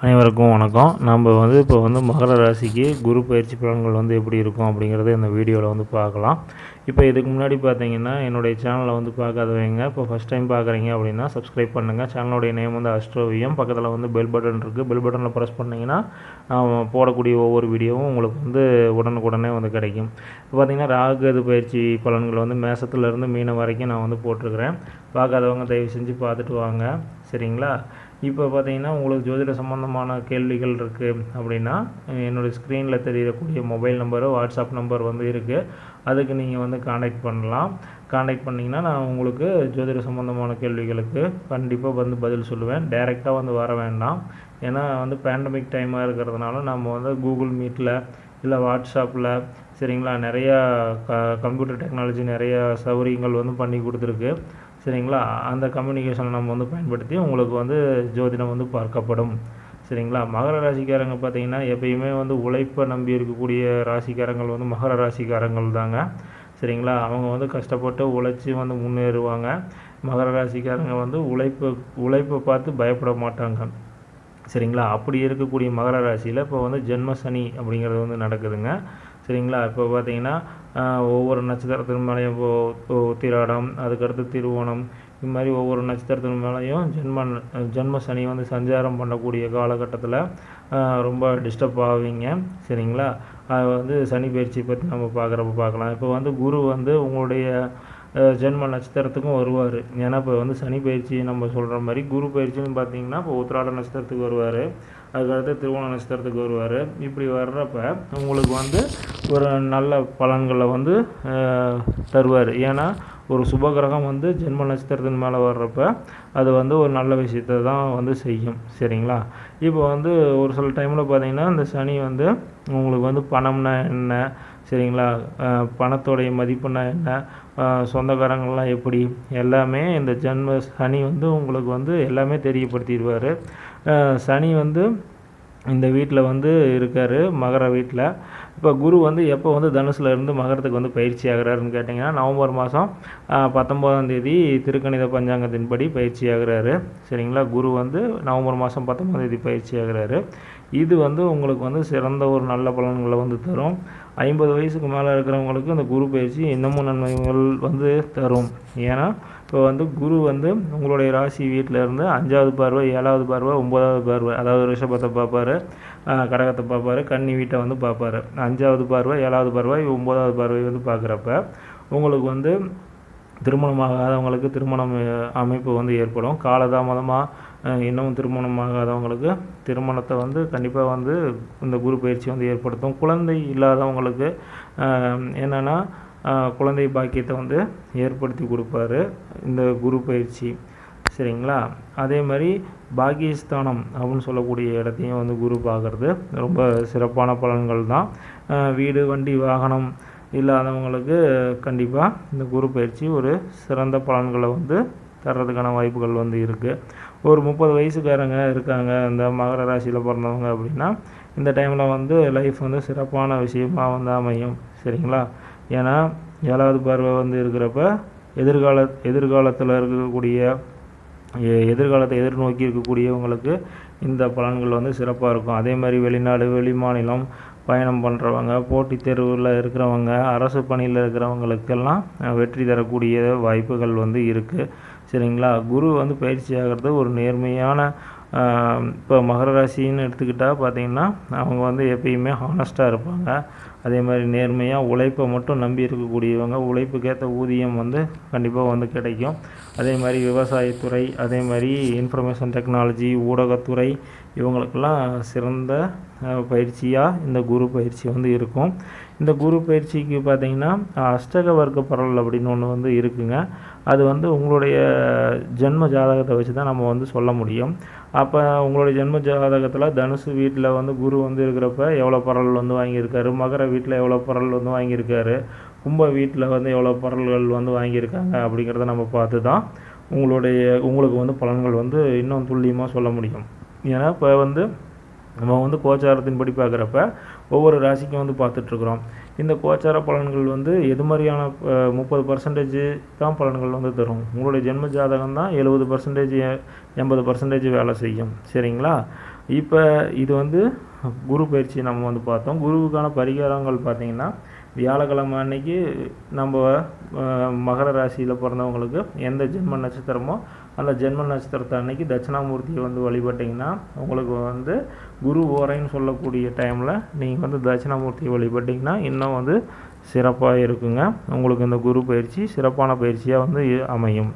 அனைவருக்கும் வணக்கம். நம்ம இப்போ மகர ராசிக்கு குரு பயிற்சி பலன்கள் எப்படி இருக்கும் அப்படிங்கிறத இந்த வீடியோவில் பார்க்கலாம். இப்போ இதுக்கு முன்னாடி பார்த்தீங்கன்னா என்னுடைய சேனலை பார்க்காதவங்க இப்போ ஃபஸ்ட் டைம் பார்க்குறீங்க அப்படின்னா சப்ஸ்கிரைப் பண்ணுங்கள். சேனலுடைய நேம் அஸ்ட்ரோவியம். பக்கத்தில் பெல் பட்டன் இருக்குது. பெல் பட்டனில் ப்ரெஸ் பண்ணிங்கன்னா நான் போடக்கூடிய ஒவ்வொரு வீடியோவும் உங்களுக்கு உடனுக்குடனே கிடைக்கும். இப்போ பார்த்தீங்கன்னா ராகு பயிற்சி பலன்கள் மேசத்துலேருந்து மீனம் வரைக்கும் நான் போட்டிருக்கிறேன். பார்க்காதவங்க தயவு செஞ்சு பார்த்துட்டு வாங்க, சரிங்களா? இப்போ பார்த்தீங்கன்னா உங்களுக்கு ஜோதிட சம்மந்தமான கேள்விகள் இருக்குது அப்படின்னா என்னுடைய ஸ்க்ரீனில் தெரியக்கூடிய மொபைல் நம்பரு, வாட்ஸ்அப் நம்பர் இருக்குது. அதுக்கு நீங்கள் காண்டாக்ட் பண்ணலாம். காண்டாக்ட் பண்ணிங்கன்னா நான் உங்களுக்கு ஜோதிட சம்மந்தமான கேள்விகளுக்கு கண்டிப்பாக பதில் சொல்லுவேன். டைரெக்டாக வர வேண்டாம். ஏன்னா பேண்டமிக் டைமாக இருக்கிறதுனால நம்ம கூகுள் மீட்டில் இல்லை வாட்ஸ்அப்பில், சரிங்களா, நிறையா கம்ப்யூட்டர் டெக்னாலஜி நிறையா சௌகரியங்கள் பண்ணி கொடுத்துருக்கு, சரிங்களா. அந்த கம்யூனிகேஷனை நம்ம பயன்படுத்தி உங்களுக்கு ஜோதிடம் பார்க்கப்படும், சரிங்களா. மகர ராசிக்காரங்க பார்த்திங்கன்னா எப்பயுமே உழைப்பை நம்பி இருக்கக்கூடிய ராசிக்காரங்கள் மகர ராசிக்காரங்கள் தாங்க, சரிங்களா. அவங்க கஷ்டப்பட்டு உழைச்சி முன்னேறுவாங்க. மகர ராசிக்காரங்க உழைப்பை பார்த்து பயப்பட மாட்டாங்க, சரிங்களா. அப்படி இருக்கக்கூடிய மகர ராசியில் இப்போ ஜென்ம சனி அப்படிங்கிறது நடக்குதுங்க, சரிங்களா. இப்போ பார்த்தீங்கன்னா ஒவ்வொரு நட்சத்திரத்தின் மேலேயும் உத்திராடம், அதுக்கடுத்து திருவோணம், இது மாதிரி ஒவ்வொரு நட்சத்திரத்தின் மேலேயும் ஜென்ம சனி சஞ்சாரம் பண்ணக்கூடிய காலகட்டத்தில் ரொம்ப டிஸ்டர்ப் ஆவீங்க, சரிங்களா. அது சனி பயிற்சி பற்றி நம்ம பார்க்கலாம். இப்போ குரு உங்களுடைய ஜென்ம நட்சத்திரத்துக்கும் வருவார். ஏன்னா இப்போ சனி பயிற்சி நம்ம சொல்கிற மாதிரி குரு பயிற்சின்னு பார்த்தீங்கன்னா இப்போ உத்திராட நட்சத்திரத்துக்கு வருவார், அதுக்கடுத்து திருவோண நட்சத்திரத்துக்கு வருவார். இப்படி வர்றப்ப உங்களுக்கு ஒரு நல்ல பலன்களை தருவார். ஏன்னா ஒரு சுபகிரகம் ஜென்ம நட்சத்திரத்தின் மேலே வர்றப்ப அது ஒரு நல்ல விஷயத்தை தான் செய்யும், சரிங்களா. இப்போ ஒரு சில டைமில் பார்த்தீங்கன்னா இந்த சனி உங்களுக்கு பணம்னா என்ன, சரிங்களா, பணத்தோடைய மதிப்புனா என்ன, சொந்தக்காரங்கள்லாம் எப்படி, எல்லாமே இந்த ஜென்ம சனி உங்களுக்கு எல்லாமே தெரியப்படுத்திடுவார். சனி இந்த வீட்டில் இருக்கார், மகர வீட்டில். இப்போ குரு எப்போ தனுசில் இருந்து மகரத்துக்கு பயிற்சி ஆகிறாருன்னு கேட்டிங்கன்னா நவம்பர் மாதம் 19ஆம் தேதி திருக்கணித பஞ்சாங்கத்தின்படி பயிற்சி ஆகிறாரு, சரிங்களா. குரு நவம்பர் மாதம் 19ஆம் தேதி பயிற்சி ஆகிறாரு. இது உங்களுக்கு சிறந்த ஒரு நல்ல பலன்களை தரும். 50 வயசுக்கு மேலே இருக்கிறவங்களுக்கு இந்த குரு பயிற்சி இன்னமும் நன்மைகள் தரும். ஏன்னா இப்போ குரு உங்களுடைய ராசி வீட்டில் இருந்து 5வது பார்வை, 7வது பார்வை, 9வது பார்வை, அதாவது ரிஷபத்தை பார்ப்பார், கடகத்தை பார்ப்பார், கன்னி வீட்டை பார்ப்பார். 5வது பார்வை, 7வது பார்வை, 9வது பார்வை பார்க்குறப்ப உங்களுக்கு திருமணமாகாதவங்களுக்கு திருமணம் அமைப்பு ஏற்படும். காலதாமதமாக இன்னும் திருமணமாகாதவங்களுக்கு திருமணத்தை கண்டிப்பாக இந்த குரு பயிற்சி ஏற்படுத்தும். குழந்தை இல்லாதவங்களுக்கு என்னென்னா குழந்தை பாக்கியத்தை ஏற்படுத்தி கொடுப்பாரு இந்த குரு பயிற்சி, சரிங்களா. அதே மாதிரி பாக்கியஸ்தானம் அப்படின்னு சொல்லக்கூடிய இடத்தையும் குரு பார்க்குறது ரொம்ப சிறப்பான பலன்கள் தான். வீடு, வண்டி, வாகனம் இல்லாதவங்களுக்கு கண்டிப்பாக இந்த குரு பயிற்சி ஒரு சிறந்த பலன்களை தர்றதுக்கான வாய்ப்புகள் இருக்குது. ஒரு 30 வயசுக்காரங்க இருக்காங்க இந்த மகர ராசியில் பிறந்தவங்க அப்படின்னா இந்த டைமில் லைஃப் சிறப்பான விஷயமாக அமையும், சரிங்களா. ஏன்னா 7வது பார்வை இருக்கிறப்ப எதிர்காலத்தில் இருக்கக்கூடிய எதிர்காலத்தை எதிர்நோக்கி இருக்கக்கூடியவங்களுக்கு இந்த பலன்கள் சிறப்பாக இருக்கும். அதே மாதிரி வெளிநாடு, வெளிமாநிலம் பயணம் பண்ணுறவங்க, போட்டித் தேர்வில் இருக்கிறவங்க, அரசு பணியில் இருக்கிறவங்களுக்கெல்லாம் வெற்றி தரக்கூடிய வாய்ப்புகள் இருக்குது, சரிங்களா. குரு பயிற்சி ஆகிறது ஒரு நேர்மையான, இப்போ மகர ராசின்னு எடுத்துக்கிட்டால் பார்த்திங்கன்னா அவங்க எப்பயுமே ஹானஸ்ட்டாக இருப்பாங்க. அதே மாதிரி நேர்மையாக உழைப்பை மட்டும் நம்பி இருக்கக்கூடியவங்க, உழைப்புக்கேற்ற ஊதியம் கண்டிப்பாக கிடைக்கும். அதே மாதிரி விவசாயத்துறை, அதே மாதிரி இன்ஃபர்மேஷன் டெக்னாலஜி, ஊடகத்துறை, இவங்களுக்கெல்லாம் சிறந்த பயிற்சியாக இந்த குரு பயிற்சி இருக்கும். இந்த குரு பயிற்சிக்கு பார்த்திங்கன்னா அஷ்டக வர்க்க பரல் அப்படின்னு ஒன்று இருக்குங்க. அது உங்களுடைய ஜென்ம ஜாதகத்தை வச்சு தான் நம்ம சொல்ல முடியும். அப்போ உங்களுடைய ஜென்ம ஜாதகத்தில் தனுசு வீட்டில் குரு இருக்கிறப்ப எவ்வளோ பரல் வாங்கியிருக்காரு, மகர வீட்டில் எவ்வளோ பரல் வாங்கியிருக்காரு, கும்ப வீட்டில் எவ்வளோ பரல்கள் வாங்கியிருக்காங்க அப்படிங்கிறத நம்ம பார்த்து தான் உங்களுக்கு பலன்கள் இன்னும் துல்லியமாக சொல்ல முடியும். ஏன்னா இப்போ நம்ம கோச்சாரத்தின்படி பார்க்குறப்ப ஒவ்வொரு ராசிக்கும் பார்த்துட்ருக்குறோம். இந்த கோச்சார பலன்கள் எது மாதிரியான 30% தான் பலன்கள் தரும். உங்களுடைய ஜென்ம ஜாதகம் தான் 70%, 80% வேலை செய்யும், சரிங்களா. இப்போ இது வந்து குரு பயிற்சி நம்ம வந்து பார்த்தோம். குருவுக்கான பரிகாரங்கள் பார்த்திங்கன்னா, வியாழக்கிழமை அன்னைக்கு நம்ம மகர ராசியில் பிறந்தவங்களுக்கு எந்த ஜென்ம நட்சத்திரமோ அந்த ஜென்ம நட்சத்திரத்தை அன்னைக்கு தட்சிணாமூர்த்தியை வந்து வழிபட்டிங்கன்னா உங்களுக்கு வந்து குரு ஓரைன்னு சொல்லக்கூடிய டைமில் நீங்கள் வந்து தட்சிணாமூர்த்தியை வழிபட்டிங்கன்னா இன்னும் வந்து சிறப்பாக இருக்குங்க. உங்களுக்கு இந்த குரு பயிற்சி சிறப்பான பயிற்சியாக வந்து அமையும்.